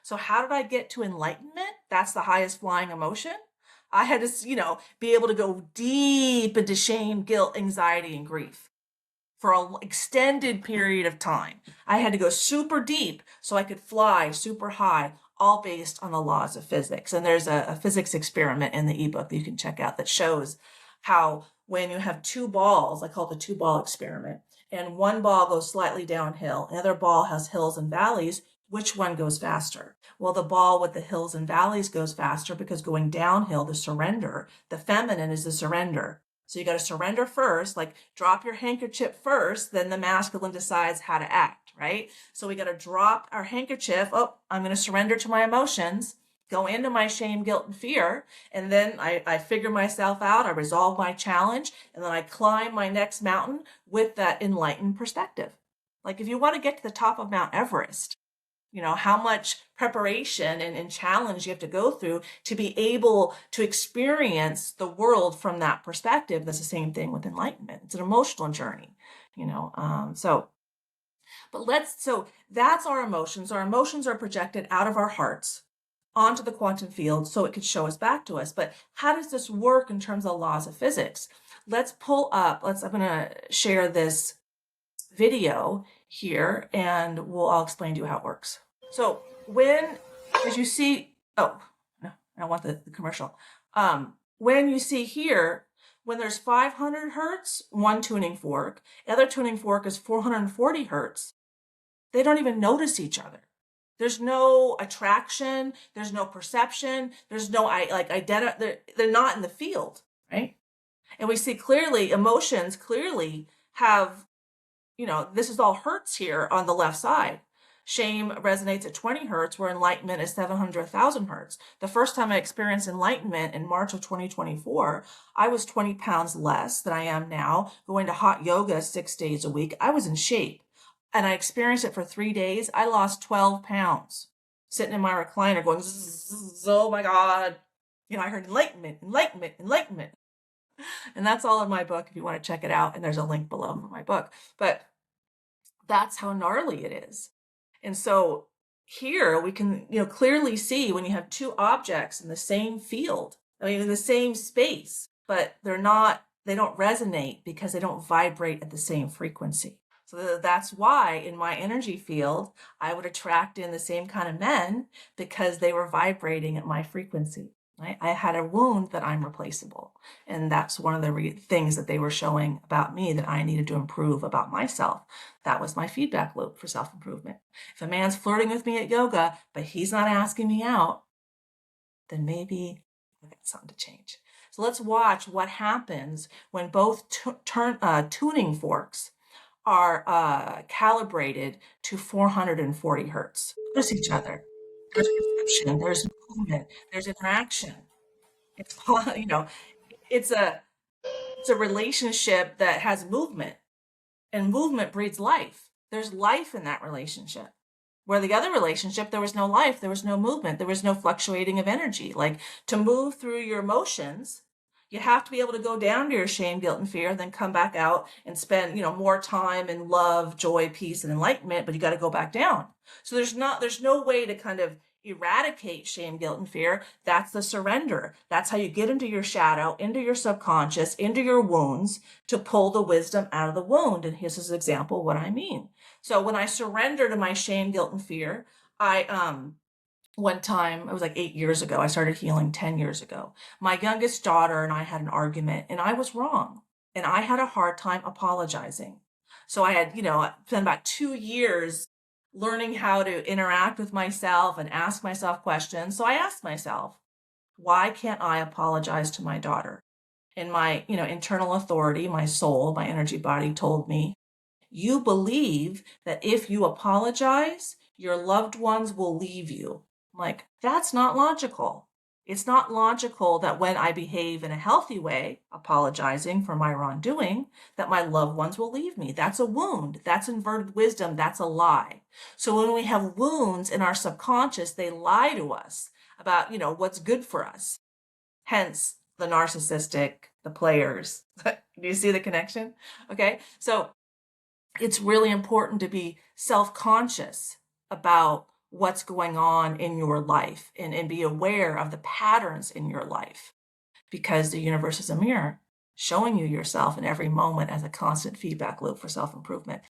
So how did I get to enlightenment? That's the highest flying emotion. I had to, be able to go deep into shame, guilt, anxiety, and grief for an extended period of time. I had to go super deep so I could fly super high, all based on the laws of physics. And there's a physics experiment in the ebook that you can check out that shows how when you have two balls, I call it the two ball experiment, and one ball goes slightly downhill, the other ball has hills and valleys, which one goes faster? Well, the ball with the hills and valleys goes faster because going downhill, the surrender, the feminine is the surrender. So you got to surrender first, like drop your handkerchief first, then the masculine decides how to act, right? So we got to drop our handkerchief. Oh, I'm going to surrender to my emotions, go into my shame, guilt, and fear. And then I figure myself out. I resolve my challenge. And then I climb my next mountain with that enlightened perspective. Like if you want to get to the top of Mount Everest, how much preparation and challenge you have to go through to be able to experience the world from that perspective. That's the same thing with enlightenment. It's an emotional journey, so that's our emotions. Our emotions are projected out of our hearts onto the quantum field so it could show us back to us. But how does this work in terms of the laws of physics? I'm going to share this video here and I'll explain to you how it works. So as you see, oh, no, I don't want the commercial. When you see here, when there's 500 hertz, one tuning fork, the other tuning fork is 440 hertz, they don't even notice each other. There's no attraction, there's no perception, there's no identity, they're not in the field, right? And we see clearly, emotions clearly have, this is all hertz here on the left side. Shame resonates at 20 hertz, where enlightenment is 700,000 hertz. The first time I experienced enlightenment in March of 2024, I was 20 pounds less than I am now, going to hot yoga 6 days a week. I was in shape. And I experienced it for 3 days. I lost 12 pounds sitting in my recliner going, oh my God. I heard enlightenment, enlightenment, enlightenment. And that's all in my book if you want to check it out. And there's a link below for my book. But that's how gnarly it is. And so here we can, clearly see when you have two objects in the same field, in the same space, but they don't resonate because they don't vibrate at the same frequency. So that's why in my energy field, I would attract in the same kind of men because they were vibrating at my frequency. Right? I had a wound that I'm replaceable. And that's one of the things that they were showing about me that I needed to improve about myself. That was my feedback loop for self-improvement. If a man's flirting with me at yoga, but he's not asking me out, then maybe I got something to change. So let's watch what happens when both tuning forks are calibrated to 440 hertz. Notice each other. There's perception, there's movement, there's interaction. It's it's a relationship that has movement, and movement breeds life. There's life in that relationship. Where the other relationship, there was no life, there was no movement, there was no fluctuating of energy. Like to move through your emotions, you have to be able to go down to your shame, guilt, and fear, then come back out and spend, more time in love, joy, peace, and enlightenment, but you got to go back down. So there's no way to kind of eradicate shame, guilt, and fear. That's the surrender. That's how you get into your shadow, into your subconscious, into your wounds to pull the wisdom out of the wound. And here's an example of what I mean. So when I surrender to my shame, guilt, and fear, one time, it was like 8 years ago, I started healing 10 years ago. My youngest daughter and I had an argument and I was wrong. And I had a hard time apologizing. So I had, spent about 2 years learning how to interact with myself and ask myself questions. So I asked myself, why can't I apologize to my daughter? And my, internal authority, my soul, my energy body told me, you believe that if you apologize, your loved ones will leave you. I'm like, that's not logical. It's not logical that when I behave in a healthy way, apologizing for my wrongdoing, that my loved ones will leave me. That's a wound. That's inverted wisdom. That's a lie. So when we have wounds in our subconscious, they lie to us about, what's good for us. Hence the narcissistic, the players. Do you see the connection? Okay. So it's really important to be self-conscious about what's going on in your life and be aware of the patterns in your life, because the universe is a mirror showing you yourself in every moment as a constant feedback loop for self-improvement.